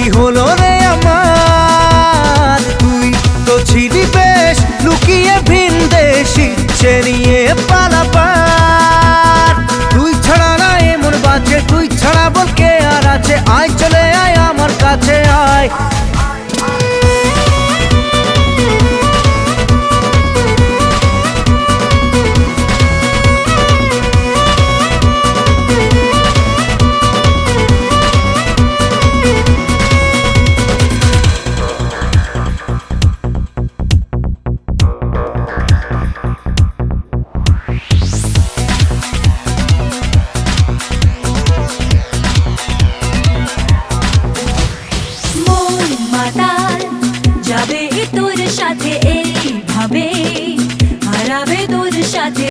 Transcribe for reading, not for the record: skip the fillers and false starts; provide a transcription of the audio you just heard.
কি হলো রে আমার, তুই তো ছিলি বেশ লুকিয়ে ভিন দেশ ইচ্ছে নিয়ে পালাবার। তুই ছাড়া না এমন বাজে, তুই ছাড়া বল কে আর আছে, আয় চলে আয় আমার কাছে আয়।